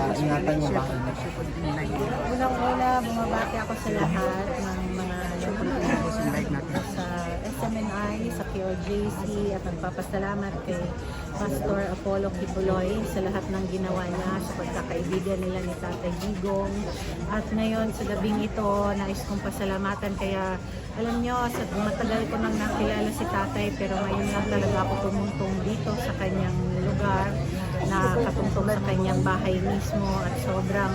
para ingatan yung bahay niyo? Unang-una, bumabati ako sa lahat ng mga sa SMNI, sa QJC at nagpapasalamat kay Pastor Apollo Kibuloy sa lahat ng ginawa niya sa pagkakaibigan nila ni Tatay Digong. At ngayon sa gabing ito, nais kong pasalamatan kaya alam nyo, matagal ko nang nakilala si Tatay pero ngayon lang talaga ako tumuntong dito sa kanyang lugar na katungtong sa kanyang bahay mismo at sobrang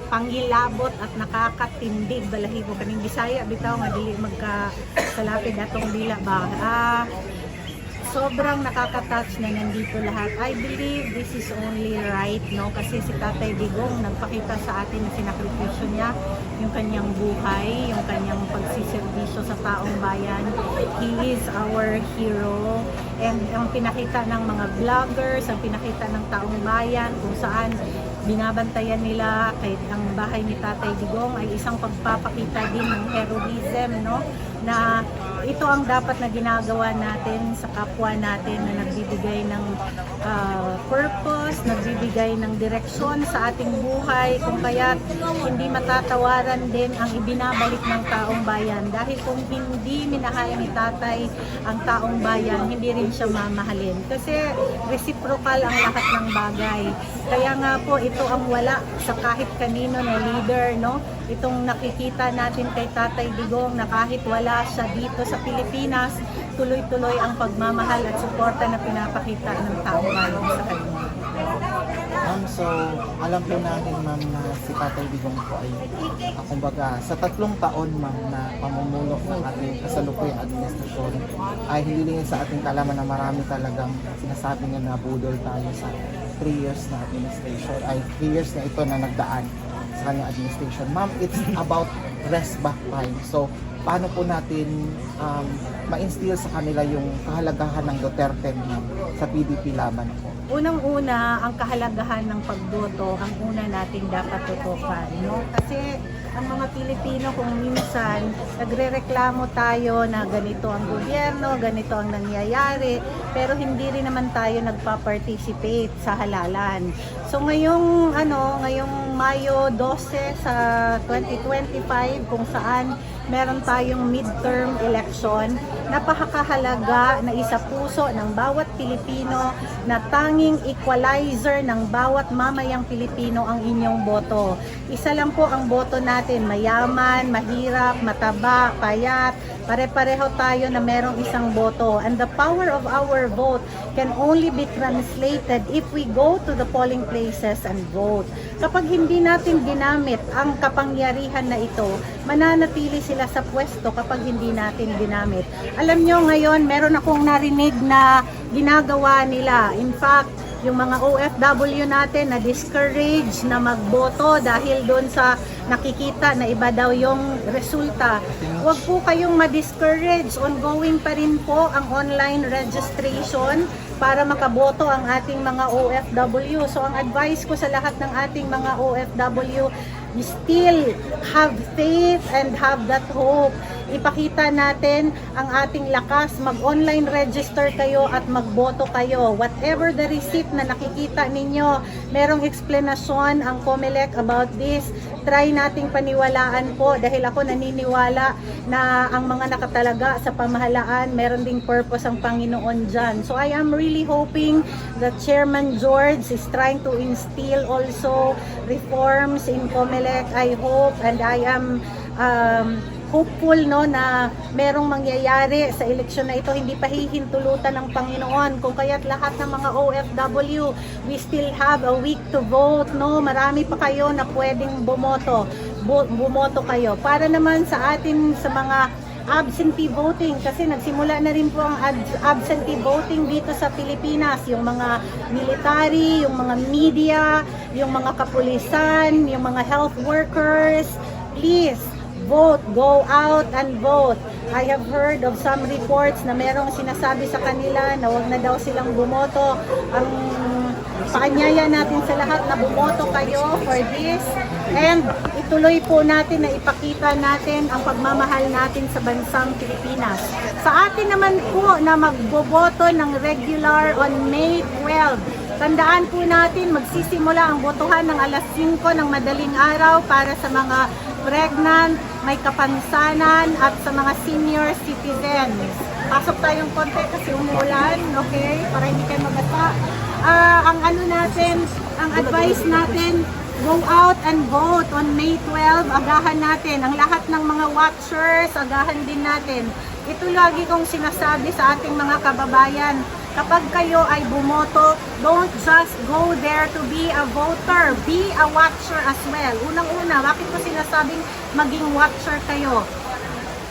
pangilabot at nakakatindig balahibo kaning Bisaya bitaw nga dili magkasalapid atong dila ba. Sobrang nakaka-touch na nandito lahat. I believe this is only right, no? Kasi si Tatay Digong nagpakita sa atin na sinakripisyo niya yung kanyang buhay, yung kanyang pagsiservisyo sa taong bayan. He is our hero. And ang pinakita ng mga vloggers, ang pinakita ng taong bayan, kung saan binabantayan nila kahit ang bahay ni Tatay Digong ay isang pagpapakita din ng heroism, no? Na ito ang dapat na ginagawa natin sa kapwa natin na nagbibigay ng purpose, nagbibigay ng direksyon sa ating buhay, kung kaya hindi matatawaran din ang ibinabalik ng taong bayan dahil kung hindi minahal ni Tatay ang taong bayan, hindi rin siya mamahalin kasi reciprocal ang lahat ng bagay. Kaya nga po ito ang wala sa kahit kanino na leader, no? Itong nakikita natin kay Tatay Digong na kahit wala siya dito sa Pilipinas, tuloy-tuloy ang pagmamahal at suporta na pinapakita ng taong bayan sa kanya. So alam po natin ma'am na si Tatay Digong po ay kumbaga sa 3 taon ma'am na pamumuno ng ating kasalukuyang administrasyon ay hindi sa ating kalaman na marami talagang sinasabi nga na budol tayo sa 3 years na administration, ay 3 years na ito na nagdaan sa kanyang administration. Ma'am, it's about rest back time. So, paano po natin ma-instill sa kanila yung kahalagahan ng Duterte ma'am sa PDP laban po? Unang-una, ang kahalagahan ng pagboto, ang una nating dapat tutukan, no? Kasi ang mga Pilipino kung minsan nagrereklamo tayo na ganito ang gobyerno, ganito ang nangyayari, pero hindi rin naman tayo nagpa-participate sa halalan. So ngayong Mayo 12 sa 2025 kung saan meron tayong midterm election, napakahalaga na isa puso ng bawat Pilipino na tanging equalizer ng bawat mamayang Pilipino ang inyong boto. Isa lang po ang boto natin, mayaman, mahirap, mataba, payat, pare-pareho tayo na merong isang boto. And the power of our vote can only be translated if we go to the polling places and vote. Kapag hindi natin ginamit ang kapangyarihan na ito, mananatili sila sa pwesto kapag hindi natin ginamit. Alam nyo, ngayon meron akong narinig na ginagawa nila. In fact, yung mga OFW natin na discourage na magboto dahil doon sa nakikita na iba daw yung resulta. Huwag po kayong ma-discourage. Ongoing pa rin po ang online registration para makaboto ang ating mga OFW. So ang advice ko sa lahat ng ating mga OFW, you still have faith and have that hope. Ipakita natin ang ating lakas, mag-online register kayo at magboto kayo. Whatever the receipt na nakikita ninyo, merong explanation ang COMELEC about this. Try nating paniwalaan po dahil ako naniniwala na ang mga nakatalaga sa pamahalaan, meron ding purpose ang Panginoon dyan. So I am really hoping that Chairman George is trying to instill also reforms in COMELEC. I hope and I am hopeful, no, na merong mangyayari sa eleksyon na ito, hindi pa hihintulutan ng Panginoon. Kung kaya't lahat ng mga OFW, we still have a week to vote, no? Marami pa kayo na pwedeng bumoto. Bumoto kayo. Para naman sa atin, sa mga absentee voting, kasi nagsimula na rin po ang absentee voting dito sa Pilipinas. Yung mga military, yung mga media, yung mga kapulisan, yung mga health workers, please, vote, go out and vote. I have heard of some reports na merong sinasabi sa kanila na wag na daw silang bumoto. Ang paanyaya natin sa lahat na bumoto kayo for this, and ituloy po natin na ipakita natin ang pagmamahal natin sa bansang Pilipinas. Sa atin naman po na magboboto ng regular on May 12, Tandaan po natin, magsisimula ang botohan ng alas 5 ng madaling araw para sa mga pregnant, may kapansanan, at sa mga senior citizens. Pasok tayong konti kasi umuulan, okay? Para hindi kayo magata. Ang ano natin, ang advice natin, go out and vote on May 12. Agahan natin. Ang lahat ng mga watchers, agahan din natin. Ito lagi kong sinasabi sa ating mga kababayan. Kapag kayo ay bumoto, don't just go there to be a voter. Be a watcher as well. Unang-una, bakit ko sinasabing maging watcher kayo?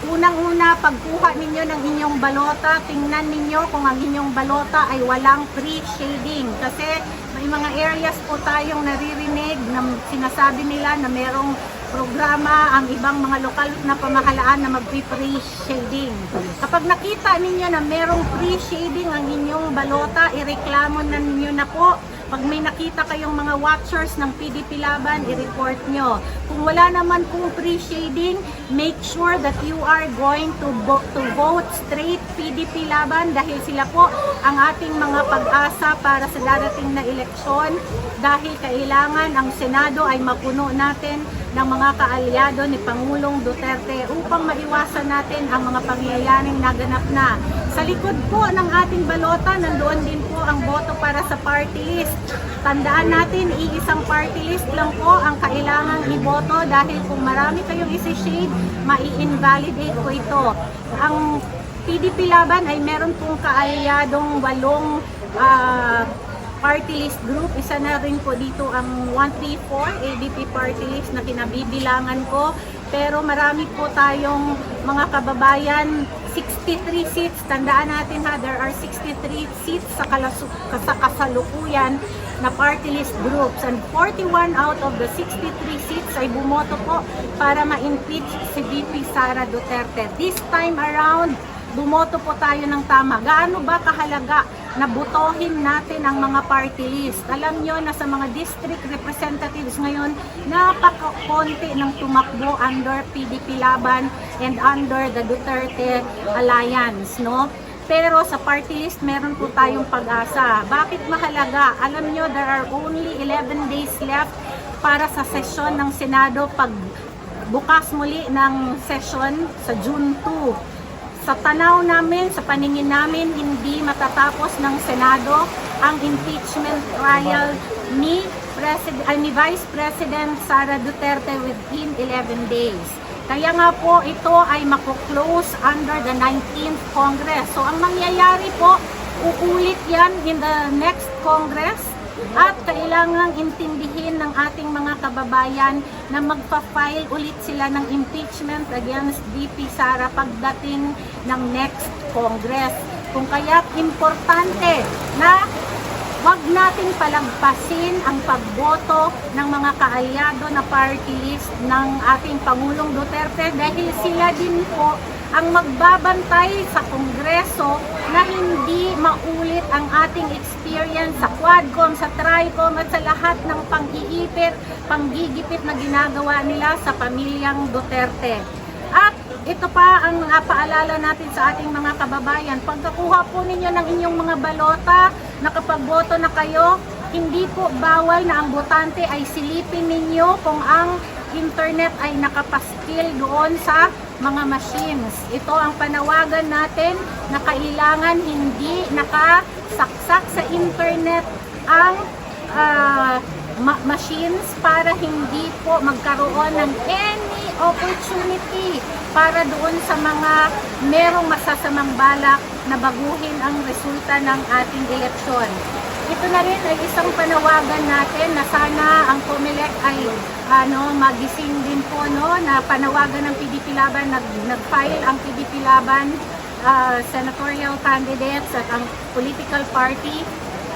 Unang-una, pagkuha ninyo ng inyong balota, tingnan ninyo kung ang inyong balota ay walang pre-shading. Kasi may mga areas po tayong naririnig na sinasabi nila na merong programa ang ibang mga lokal na pamahalaan na mag-pre-shading. Kapag nakita ninyo na merong pre-shading ang inyong balota, ireklamo na ninyo na po. Pag may nakita kayong mga watchers ng PDP Laban, i-report nyo. Kung wala naman pong pre-shading, make sure that you are going to vote straight PDP Laban dahil sila po ang ating mga pag-asa para sa darating na eleksyon. Dahil kailangan ang Senado ay mapuno natin ng mga kaalyado ni Pangulong Duterte upang maiwasan natin ang mga pangyayaring naganap na. Sa likod po ng ating balota, nandoon din po ang boto para sa party list. Tandaan natin, iisang party list lang po ang kailangang iboto dahil kung marami kayong isi-shade, mai-invalidate po ito. Ang PDP Laban ay meron pong kaalyadong 8 party list group. Isa na rin po dito ang 134 ABP party list na kinabibilangan ko. Pero marami po tayong mga kababayan, 63 seats. Tandaan natin ha, there are 63 seats sa kasalukuyan na party list groups. And 41 out of the 63 seats ay bumoto po para ma-impeach si VP Sara Duterte. This time around, bumoto po tayo ng tama. Gaano ba kahalaga na butohin natin ang mga party list? Alam nyo na sa mga district representatives ngayon, napakakonti ng tumakbo under PDP Laban and under the Duterte Alliance, no? Pero sa party list, meron po tayong pag-asa. Bakit mahalaga? Alam nyo, there are only 11 days left para sa sesyon ng Senado pag bukas muli ng session sa June 2. Sa tanaw namin, sa paningin namin, hindi matatapos ng Senado ang impeachment trial ni Vice President Sara Duterte within 11 days. Kaya nga po, ito ay mako-close under the 19th Congress. So ang mangyayari po, uulit yan in the next Congress. At kailangang intindihin ng ating mga kababayan na magpa-file ulit sila ng impeachment against VP Sara pagdating ng next Congress. Kung kaya importante na wag nating palagpasin ang pagboto ng mga kaalyado na party list ng ating Pangulong Duterte dahil sila din po ang magbabantay sa Kongreso na hindi maulit ang ating experience sa Quadcom, sa Tricom at sa lahat ng panggigipit na ginagawa nila sa pamilyang Duterte. At ito pa ang paalala natin sa ating mga kababayan. Pagkakuha po ninyo ng inyong mga balota, nakapagboto na kayo, hindi po bawal na ang botante ay silipin ninyo kung ang internet ay nakapaskil doon sa mga machines. Ito ang panawagan natin na kailangan hindi nakasaksak sa internet ang machines para hindi po magkaroon ng any opportunity para doon sa mga merong masasamang balak na baguhin ang resulta ng ating eleksyon. Ito na rin ay isang panawagan natin na sana ang COMELEC ay magising din po, no, na panawagan ng PDP Laban, nag-file ang PDP Laban senatorial candidates at ang political party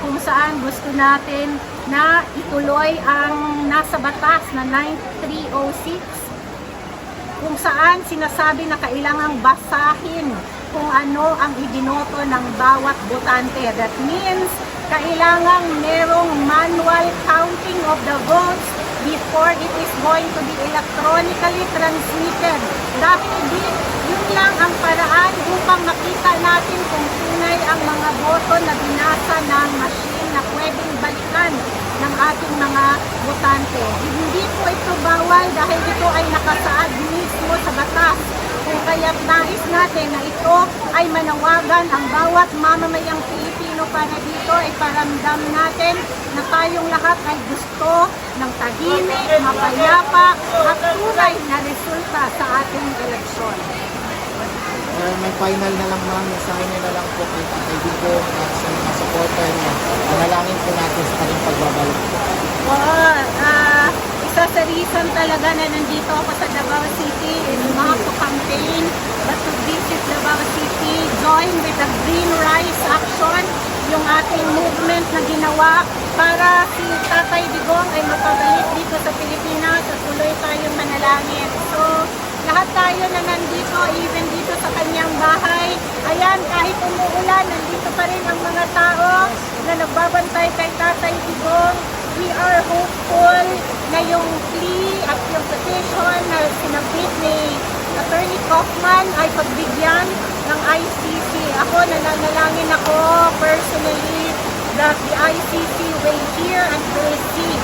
kung saan gusto natin na ituloy ang nasa batas na 9306 kung saan sinasabi na kailangang basahin kung ano ang ibinoto ng bawat botante. That means kailangang merong manual counting of the votes before it is going to be electronically transmitted. Dahil yun lang ang paraan upang makita natin kung tunay ang mga boto na binasa ng machine na pwedeng ating mga botante. Hindi po ito bawal dahil ito ay nakasaad mismo sa batas. Kung kaya't nais natin na ito ay manawagan ang bawat mamamayang Pilipino para dito ay paramdam natin na tayong lahat ay gusto ng tahimik, mapayapa at tunay na resulta sa ating eleksyon. May final na lang ma'am, mensahe niyo na lang po kay Tatay Digong at sa mga supporter niya. Panalangin po natin sa kanyang pagbabalik. Oo, isa sa reason talaga na nandito ako sa Davao City is not to campaign but to visit Davao City, join with the Green Rise Action, yung ating movement na ginawa para si Tatay Digong ay mapabalik dito sa Pilipinas at tuloy tayong manalangin. So, lahat tayo na nandito, even dito sa kanyang bahay, ayan, kahit umuulan, nandito pa rin ang mga tao na nagbabantay kay Tatay Digong. We are hopeful na yung plea at yung petition na sinabit ni Attorney Kaufman ay pagbigyan ng ICC. Ako, nananalangin ako personally that the ICC will hear and will see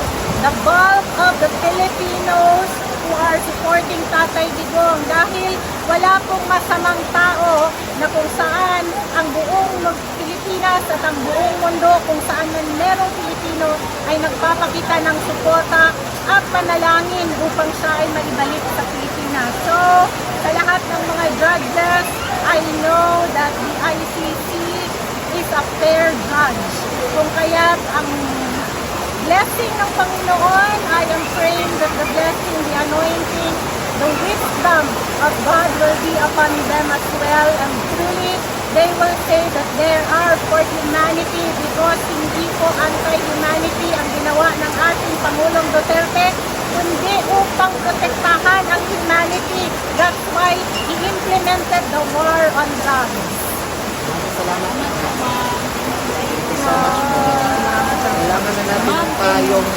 the bulk of the Filipinos who are supporting Tatay Digong dahil wala pong masamang tao na kung saan ang buong Pilipinas at ang buong mundo kung saan man merong Pilipino ay nagpapakita ng suporta at panalangin upang siya ay maibalik sa Pilipinas. So, sa lahat ng mga judges, I know that the ICC is a fair judge. Kung kaya't ang blessing ng Panginoon, I am praying that the blessing, the anointing, the wisdom of God will be upon them as well, and truly they will say that there are for humanity because hindi po anti-humanity ang ginawa ng ating Pangulong Duterte, kundi upang protektahan ang humanity. That's why he implemented the war on drugs. Maraming salamat po. Thank you so much po. Kailangan na natin tayong